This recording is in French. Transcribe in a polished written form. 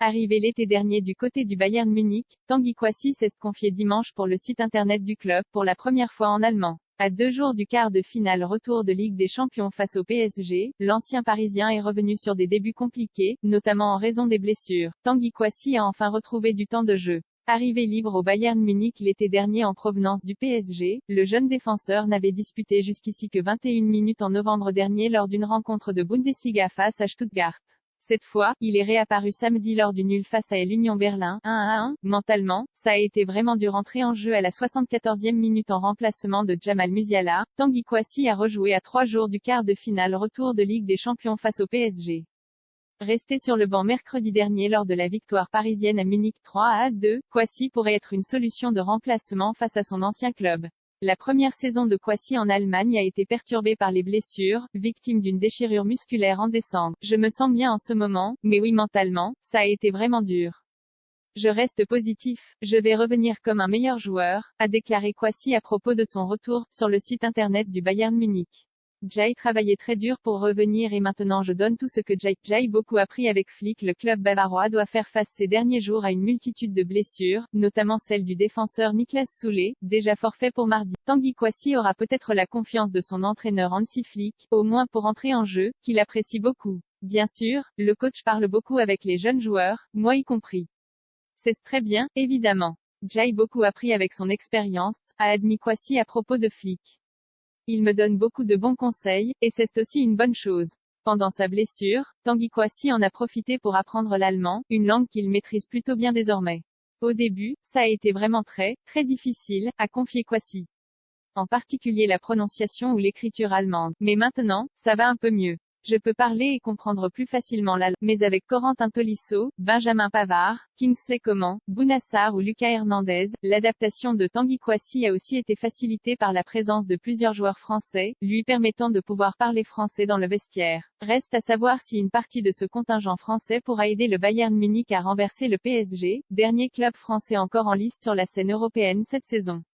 Arrivé l'été dernier du côté du Bayern Munich, Tanguy Kouassi s'est confié dimanche pour le site internet du club pour la première fois en allemand. À 2 jours du quart de finale retour de Ligue des Champions face au PSG, l'ancien Parisien est revenu sur des débuts compliqués, notamment en raison des blessures. Tanguy Kouassi a enfin retrouvé du temps de jeu. Arrivé libre au Bayern Munich l'été dernier en provenance du PSG, le jeune défenseur n'avait disputé jusqu'ici que 21 minutes en novembre dernier lors d'une rencontre de Bundesliga face à Stuttgart. Cette fois, il est réapparu samedi lors du nul face à l'Union Berlin, 1-1. Mentalement, ça a été vraiment dur entrer en jeu à la 74e minute en remplacement de Jamal Musiala. Tanguy Kouassi a rejoué à 3 jours du quart de finale retour de Ligue des Champions face au PSG. Resté sur le banc mercredi dernier lors de la victoire parisienne à Munich 3-2, Kouassi pourrait être une solution de remplacement face à son ancien club. La première saison de Kouassi en Allemagne a été perturbée par les blessures, victime d'une déchirure musculaire en décembre. Je me sens bien en ce moment, mais oui mentalement, ça a été vraiment dur. Je reste positif, je vais revenir comme un meilleur joueur, a déclaré Kouassi à propos de son retour, sur le site internet du Bayern Munich. J'ai travaillé très dur pour revenir et maintenant je donne tout ce que j'ai beaucoup appris avec Flick. Le club bavarois doit faire face ces derniers jours à une multitude de blessures, notamment celle du défenseur Niklas Süle, déjà forfait pour mardi. Tanguy Kouassi aura peut-être la confiance de son entraîneur Hansi Flick, au moins pour entrer en jeu, qu'il apprécie beaucoup. Bien sûr, le coach parle beaucoup avec les jeunes joueurs, moi y compris. C'est très bien, évidemment. J'ai beaucoup appris avec son expérience, a admis Kouassi à propos de Flick. Il me donne beaucoup de bons conseils, et c'est aussi une bonne chose. Pendant sa blessure, Tanguy Kouassi en a profité pour apprendre l'allemand, une langue qu'il maîtrise plutôt bien désormais. Au début, ça a été vraiment très difficile, a confié Kouassi. En particulier la prononciation ou l'écriture allemande. Mais maintenant, ça va un peu mieux. Je peux parler et comprendre plus facilement l'allemand, mais avec Corentin Tolisso, Benjamin Pavard, Kingsley Coman, Bouna Sarr ou Lucas Hernandez, l'adaptation de Tanguy Kouassi a aussi été facilitée par la présence de plusieurs joueurs français, lui permettant de pouvoir parler français dans le vestiaire. Reste à savoir si une partie de ce contingent français pourra aider le Bayern Munich à renverser le PSG, dernier club français encore en lice sur la scène européenne cette saison.